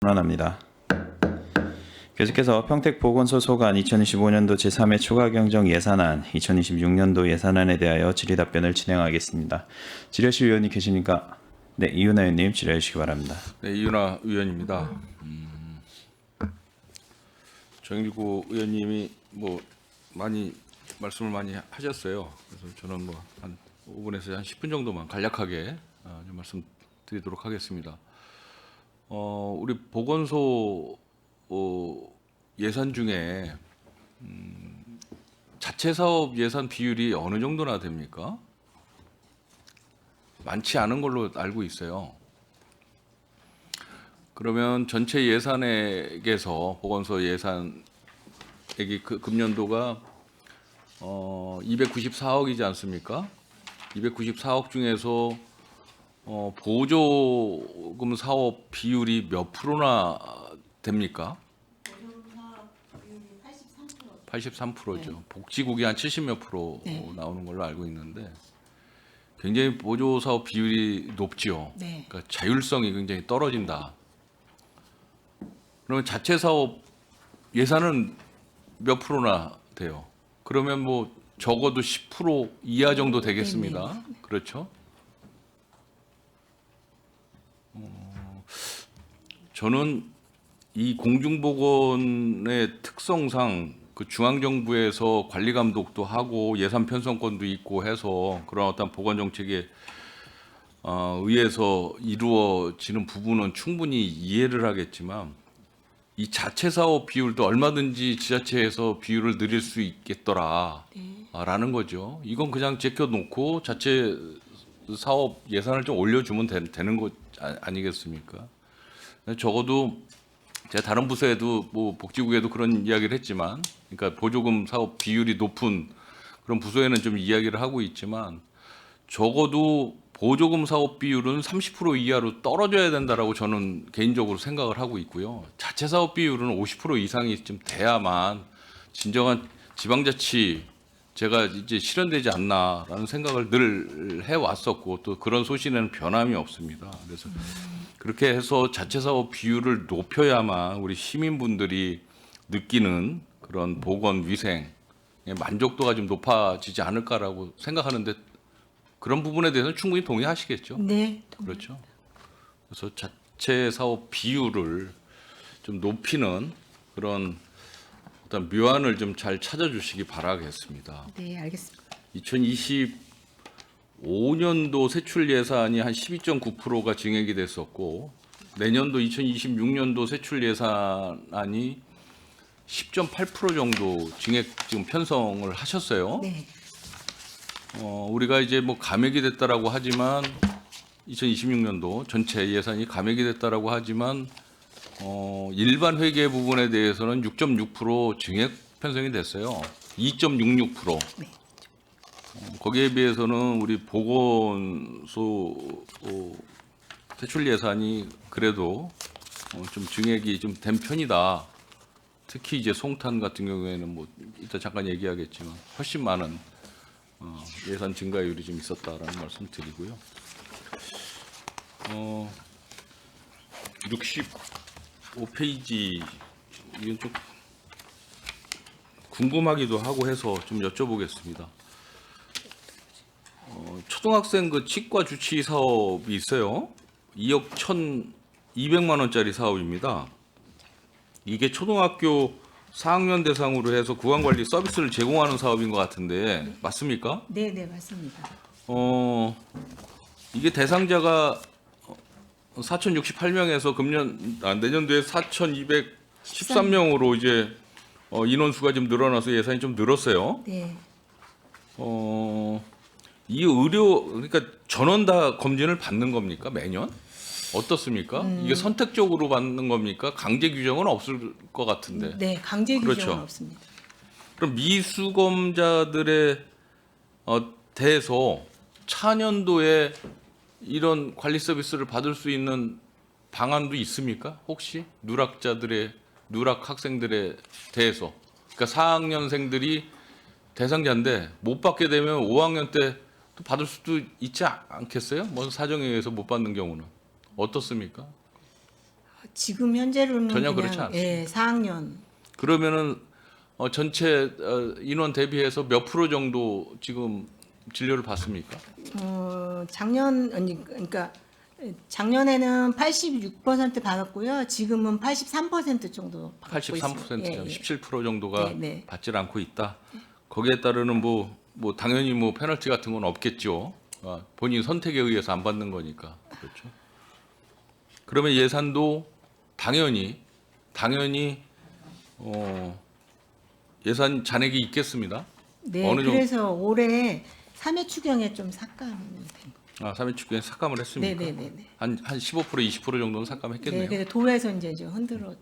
선언합니다. 계속해서 평택보건소 소관 2025년도 제3회 추가경정 예산안, 2026년도 예산안에 대하여 질의답변을 진행하겠습니다. 질의실 의원님 계십니까? 네, 이윤하 의원님 질의해 주시기 바랍니다. 네, 이윤하 의원입니다. 정일구 의원님이 말씀을 많이 하셨어요. 그래서 저는 한 5분에서 한 10분 정도만 간략하게 좀 말씀드리도록 하겠습니다. 우리 보건소 예산 중에 자체 사업 예산 비율이 어느 정도나 됩니까? 많지 않은 걸로 알고 있어요. 그러면 전체 예산액에서 보건소 예산액이 금년도가 294억이지 않습니까? 294억 중에서 보조금 사업 비율이 몇 프로나 됩니까? 83%죠. 네. 복지국이 한 70몇 프로 네. 나오는 걸로 알고 있는데 굉장히 보조 사업 비율이 높지요. 네. 그러니까 자율성이 굉장히 떨어진다. 그러면 자체 사업 예산은 몇 프로나 돼요? 그러면 적어도 10% 이하 정도 되겠습니다. 네, 네. 그렇죠? 저는 이 공중보건의 특성상 그 중앙정부에서 관리 감독도 하고 예산 편성권도 있고 해서 그런 어떤 보건 정책에 의해서 이루어지는 부분은 충분히 이해를 하겠지만 이 자체 사업 비율도 얼마든지 지자체에서 비율을 늘릴 수 있겠더라라는 거죠. 이건 그냥 제껴놓고 자체 사업 예산을 좀 올려주면 되는 것 아니겠습니까? 적어도 제가 다른 부서에도 복지국에도 그런 이야기를 했지만, 그러니까 보조금 사업 비율이 높은 그런 부서에는 좀 이야기를 하고 있지만 적어도 보조금 사업 비율은 30% 이하로 떨어져야 된다라고 저는 개인적으로 생각을 하고 있고요. 자체 사업 비율은 50% 이상이 좀 돼야만 진정한 지방자치 제가 이제 실현되지 않나라는 생각을 늘 해왔었고 또 그런 소신에는 변함이 없습니다. 그래서 그렇게 해서 자체 사업 비율을 높여야만 우리 시민분들이 느끼는 그런 보건 위생의 만족도가 좀 높아지지 않을까라고 생각하는데 그런 부분에 대해서는 충분히 동의하시겠죠? 네. 그렇죠. 그래서 자체 사업 비율을 좀 높이는 그런 어떤 묘안을 좀 잘 찾아주시기 바라겠습니다. 네, 알겠습니다. 2025년도 세출 예산이 한 12.9%가 증액이 됐었고 내년도 2026년도 세출 예산안이 10.8% 정도 증액 지금 편성을 하셨어요. 네. 우리가 이제 감액이 됐다라고 하지만 2026년도 전체 예산이 감액이 됐다라고 하지만 일반 회계 부분에 대해서는 6.6% 증액 편성이 됐어요. 2.66%. 네. 거기에 비해서는 우리 보건소 세출 예산이 그래도 좀 증액이 좀 된 편이다. 특히 이제 송탄 같은 경우에는 이따 잠깐 얘기하겠지만 훨씬 많은 예산 증가율이 좀 있었다라는 말씀 드리고요. 65페이지 이건 좀 궁금하기도 하고 해서 좀 여쭤보겠습니다. 초등학생 그 치과 주치 사업이 있어요. 2억 1,200만 원짜리 사업입니다. 이게 초등학교 4학년 대상으로 해서 구강관리 서비스를 제공하는 사업인 것 같은데 맞습니까? 네, 네, 맞습니다. 이게 대상자가 4,068명에서 내년도에 4,213명으로 이제 인원수가 좀 늘어나서 예산이 좀 늘었어요. 네. 이 그러니까 전원 다 검진을 받는 겁니까 매년? 어떻습니까? 이게 선택적으로 받는 겁니까? 강제 규정은 없을 것 같은데. 네, 강제 규정은 그렇죠. 없습니다. 그럼 미수검자들에 대해서 차년도에 이런 관리 서비스를 받을 수 있는 방안도 있습니까? 혹시 누락 학생들에 대해서, 그러니까 4학년생들이 대상자인데 못 받게 되면 5학년 때 또 받을 수도 있지 않겠어요? 사정에 의해서 못 받는 경우는 어떻습니까? 지금 현재로는 전혀 그냥 그렇지 않습니다. 예, 4학년. 그러면은 전체 인원 대비해서 몇 프로 정도 지금 진료를 받습니까? 그러니까 작년에는 86% 받았고요. 지금은 83% 정도 받고 있습니다. 83%, 예, 예. 17% 정도가 네, 네. 받질 않고 있다. 거기에 따르는 뭐 당연히 뭐 페널티 같은 건 없겠죠. 본인 선택에 의해서 안 받는 거니까. 그렇죠. 그러면 예산도 당연히 예산 잔액이 있겠습니다. 네, 어느 정도? 그래서 올해 3회 추경에 좀 삭감이 된 거. 3회 축에 삭감을 했습니까? 네, 네, 네, 네. 한 15% 20% 정도는 삭감했겠네요. 네, 그래서 도에서 이제 좀 흔들어.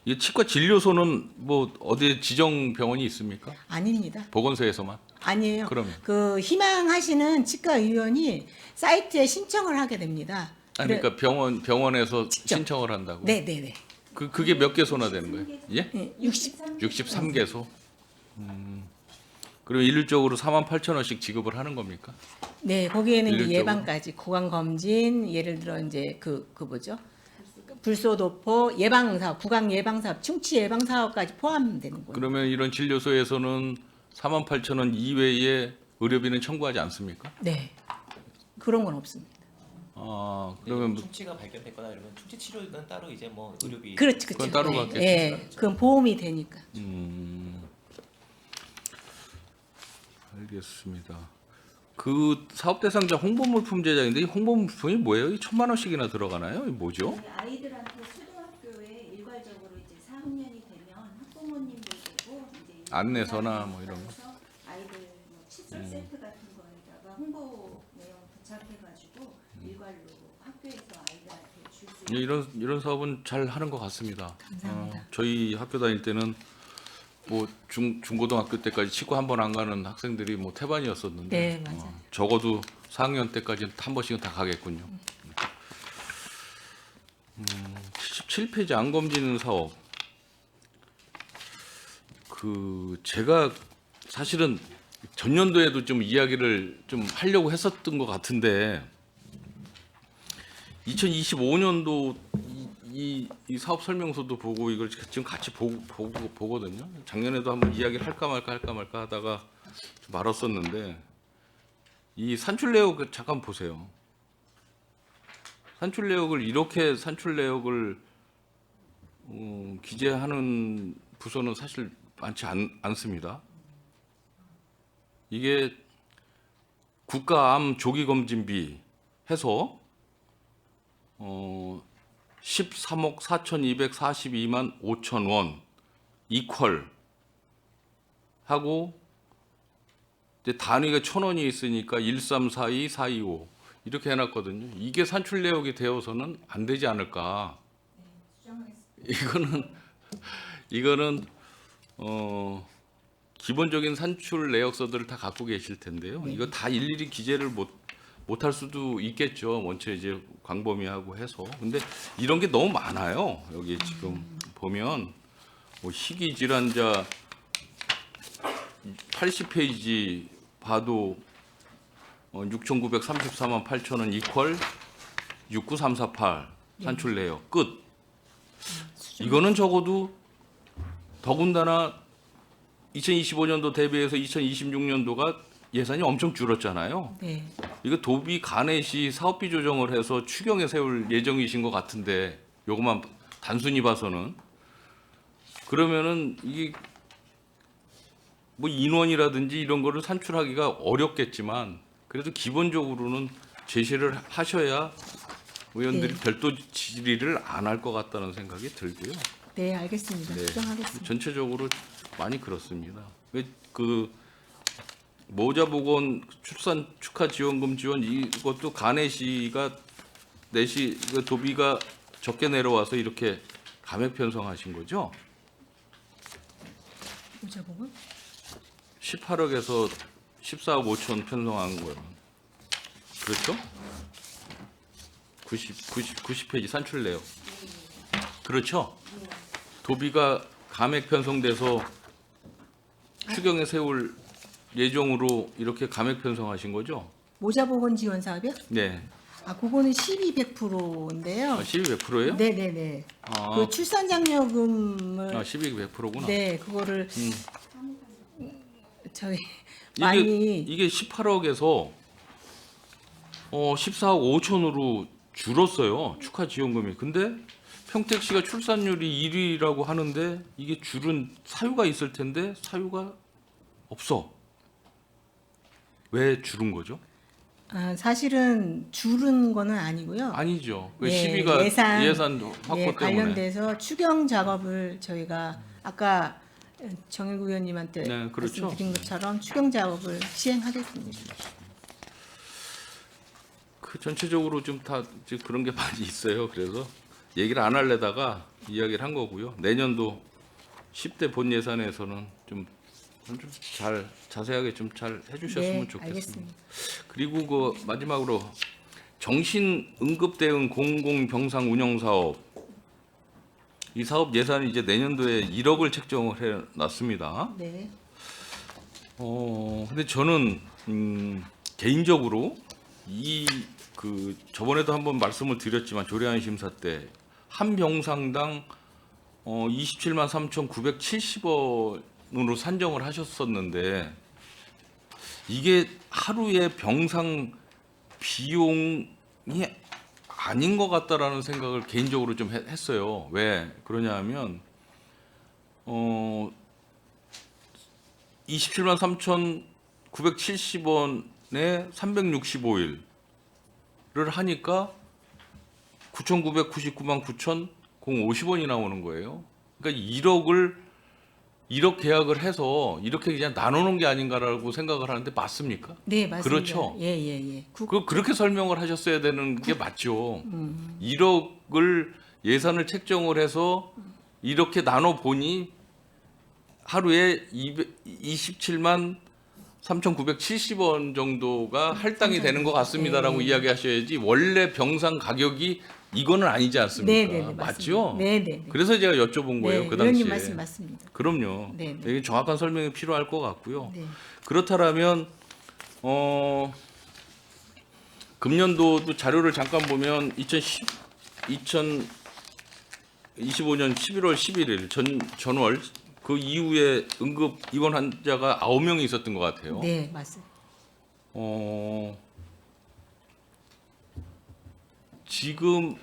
이 치과 진료소는 뭐 어디 지정 병원이 있습니까? 아닙니다. 보건소에서만. 아니에요. 그러면? 그 희망하시는 치과 의원이 사이트에 신청을 하게 됩니다. 아니, 그러니까 병원에서 직접. 신청을 한다고. 네, 네, 네. 그게 몇 개소나 되는 거예요? 예? 네, 60. 63개소. 그리고 일률적으로 48,000원씩 지급을 하는 겁니까? 네, 거기에는 이제 일률적으로? 예방까지 구강 검진, 예를 들어 이제 그 뭐죠? 불소도포 예방 사업, 구강 예방 사업, 충치 예방 사업까지 포함되는 거예요. 그러면 이런 진료소에서는 48,000원 이외에 의료비는 청구하지 않습니까? 네, 그런 건 없습니다. 그러면 뭐 충치가 발견됐거나 이러면 충치 치료는 따로 이제 뭐 의료비 그렇지, 그건 그렇죠. 따로 네, 받겠지. 예, 그건 보험이 되니까. 알겠습니다. 그 사업 대상자 홍보 물품 제작인데 이 홍보 물품이 뭐예요? 이 1,000만 원씩이나 들어가나요? 이 뭐죠? 네, 아이들한테 초등학교에 일괄적으로 이제 4학년이 되면 학부모님들께고 이제 안내서나 뭐 이런 거. 그래서 아이들 뭐 칫솔 세트 같은 거에다가 홍보 내용 부착해가지고 일괄로 학교에서 아이들한테 줄 수 있는 이런 사업은 잘 하는 것 같습니다. 감사합니다. 저희 학교 다닐 때는 뭐 중고등학교 때까지 치과 한 번 안 가는 학생들이 뭐 태반이었었는데 네, 맞아요. 적어도 4학년 때까지 한 번씩은 다 가겠군요. 77페이지 안 검지는 사업. 제가 사실은 전년도에도 좀 이야기를 좀 하려고 했었던 것 같은데 2025년도 이 사업 설명서도 보고 이걸 지금 같이 보거든요. 작년에도 한번 이야기를 할까 말까 하다가 좀 말았었는데 이 산출 내역 잠깐 보세요. 산출 내역을 이렇게 산출 내역을 기재하는 부서는 사실 많지 않습니다. 이게 국가암 조기검진비 해서 13억 4,242만 5천 원 이퀄 하고 이제 단위가 1,000원이 있으니까 1342 425 이렇게 해놨거든요. 이게 산출 내역이 되어서는 안 되지 않을까? 이거는 기본적인 산출 내역서들을 다 갖고 계실 텐데요. 이거 다 일일이 기재를 못할 수도 있겠죠. 원체 이제 광범위하고 해서. 근데 이런 게 너무 많아요. 여기 지금 보면 뭐 희귀 질환자 80페이지 봐도 6,934만 8천 원 이퀄 69348 산출 내역 끝. 이거는 적어도 더군다나 2025년도 대비해서 2026년도가 예산이 엄청 줄었잖아요. 네. 이거 도비 가내시 사업비 조정을 해서 추경에 세울 예정이신 것 같은데 요것만 단순히 봐서는 그러면은 이게 뭐 인원이라든지 이런 거를 산출하기가 어렵겠지만 그래도 기본적으로는 제시를 하셔야 의원들이 네. 별도 질의를 안 할 것 같다는 생각이 들고요. 네, 알겠습니다. 네. 수정하겠습니다. 전체적으로 많이 그렇습니다. 그 모자보건 출산 축하 지원금 지원 이것도 가내시가 내시 그 도비가 적게 내려와서 이렇게 감액 편성하신 거죠? 보자 보고. 18억에서 14억 5천 편성한 거예요. 그렇죠? 90페이지 산출내요. 그렇죠? 도비가 감액 편성돼서 추경에 세울 예정으로 이렇게 감액 편성하신 거죠? 모자보건 지원 사업이요? 네. 그거는 1200%인데요. 12%예요? 네네네. 아, 그 출산장려금을 12%구나. 네 그거를 저희 이게 많이 이게 18억에서 14억 5천으로 줄었어요. 축하 지원금이. 근데 평택시가 출산율이 1위라고 하는데 이게 줄은 사유가 있을 텐데 사유가 없어. 왜 줄은 거죠? 사실은 줄은 거는 아니고요. 아니죠. 왜 예, 12가 예산, 예산 확보 예, 때문에. 관련돼서 추경 작업을 저희가 아까 정일구 의원님한테 네, 그렇죠. 말씀드린 것처럼 추경 작업을 시행하겠습니다. 그 전체적으로 좀 다 그런 게 많이 있어요. 그래서 얘기를 안 하려다가 이야기를 한 거고요. 내년도 10대 본 예산에서는 좀 잘 자세하게 좀 잘 해주셨으면 네, 좋겠습니다. 알겠습니다. 그리고 그 마지막으로 정신 응급 대응 공공병상 운영 사업 이 사업 예산이 이제 내년도에 1억을 책정을 해놨습니다. 네. 근데 저는 개인적으로 저번에도 한번 말씀을 드렸지만 조례안 심사 때 한 병상당 27만 3,970원으로 산정을 하셨었는데 이게 하루의 병상 비용이 아닌 것 같다라는 생각을 개인적으로 좀 했어요. 왜 그러냐면 27만 3,970원에 365일을 하니까 9,999만 9,050원이 나오는 거예요. 그러니까 1억 계약을 해서 이렇게 그냥 나누는 게 아닌가라고 생각을 하는데 맞습니까? 네, 맞습니다. 그렇죠. 예. 그렇게 설명을 하셨어야 되는 게 맞죠. 1억을 예산을 책정을 해서 이렇게 나눠 보니 하루에 27만 3,970원 정도가 할당이 되는 것 같습니다라고 네. 이야기하셔야지 원래 병상 가격이 이거는 아니지 않습니까? 네네네, 맞죠? 네네. 그래서 제가 여쭤본 거예요. 네, 그 당시에. 의원님 말씀 맞습니다. 그럼요. 네네. 이게 정확한 설명이 필요할 것 같고요. 네. 그렇다면 금년도도 자료를 잠깐 보면 2025년 11월 11일 전월 그 이후에 응급 입원 환자가 9명이 있었던 것 같아요. 네, 맞습니다. 지금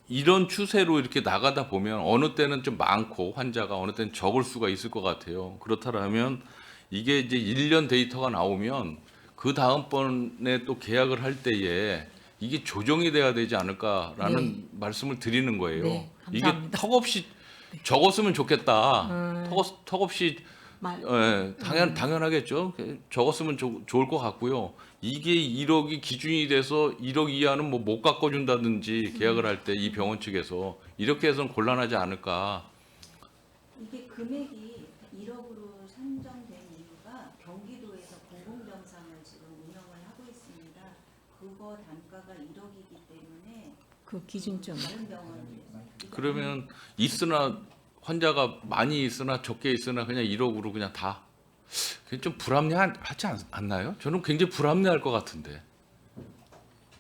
이런 추세로 이렇게 나가다 보면 어느 때는 좀 많고 환자가 어느 때는 적을 수가 있을 것 같아요. 그렇다면 이게 이제 1년 데이터가 나오면 그 다음번에 또 계약을 할 때에 이게 조정이 돼야 되지 않을까라는 말씀을 드리는 거예요. 네, 이게 감사합니다. 턱없이 적었으면 좋겠다. 턱없이 당연하겠죠. 적었으면 좋을 것 같고요. 이게 1억이 기준이 돼서 1억 이하는 뭐 못 깎아준다든지 계약을 할 때 이 병원 측에서 이렇게 해서는 곤란하지 않을까. 이게 금액이 1억으로 산정된 이유가 경기도에서 공공병상을 지금 운영을 하고 있습니다. 그거 단가가 1억이기 때문에 그 기준점. 다른 병원이 그러면 있으나 환자가 많이 있으나 적게 있으나 그냥 1억으로 그냥 다 그게 좀 불합리하지 않나요? 저는 굉장히 불합리할 것 같은데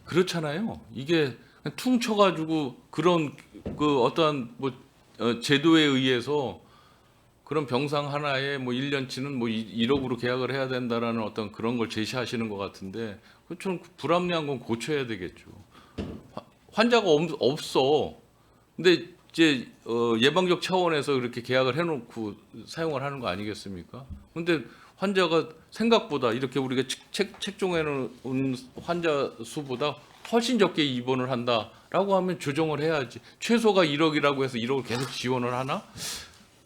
그렇잖아요. 이게 그냥 퉁 쳐가지고 그런 그 어떠한 뭐 제도에 의해서 그런 병상 하나에 뭐 1년치는 뭐 1억으로 계약을 해야 된다라는 어떤 그런 걸 제시하시는 것 같은데 그좀 불합리한 건 고쳐야 되겠죠. 환자가 없어. 근데 이제 예방적 차원에서 이렇게 계약을 해놓고 사용을 하는 거 아니겠습니까? 근데 환자가 생각보다 이렇게 우리가 책정해놓은 환자 수보다 훨씬 적게 입원을 한다라고 하면 조정을 해야지. 최소가 1억이라고 해서 1억을 계속 지원을 하나?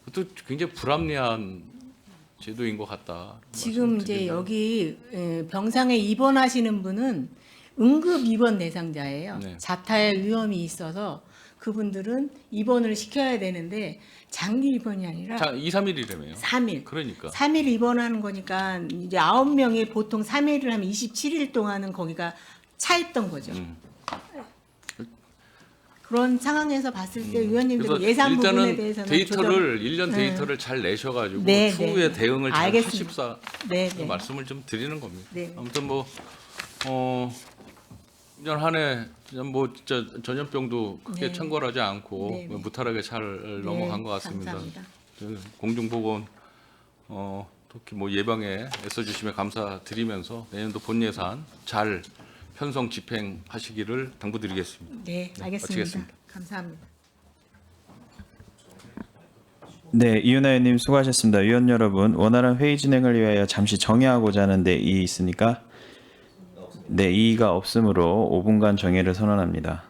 그것도 굉장히 불합리한 제도인 것 같다. 지금 이제 여기 병상에 입원하시는 분은 응급 입원 대상자예요. 네. 자타의 위험이 있어서 그분들은 입원을 시켜야 되는데 장기 입원이 아니라 자, 2, 3일이라며요. 3일. 그러니까. 3일 입원하는 거니까 이제 9명이 보통 3일을 하면 27일 동안은 거기가 차 있던 거죠. 그런 상황에서 봤을 때 의원님들이 그래서 예산 부분에 일단은 대해서는 데이터를 1년 데이터를 잘 내셔가지고 네, 추후에 네. 대응을 잘 알겠습니다. 하십사 네, 네. 말씀을 좀 드리는 겁니다. 네. 아무튼 뭐 작년 한 해 뭐 진짜 전염병도 크게 네. 창궐하지 않고 네, 네. 무탈하게 잘 넘어간 것 같습니다. 감사합니다. 공중보건 특히 뭐 예방에 애써주시면 감사드리면서 내년도 본 예산 잘 편성 집행하시기를 당부드리겠습니다. 네, 알겠습니다. 마치겠습니다. 감사합니다. 네, 이윤아 의원님 수고하셨습니다. 위원 여러분, 원활한 회의 진행을 위하여 잠시 정회하고자 하는데 이의 있습니까? 네, 이의가 없으므로 5분간 정회를 선언합니다.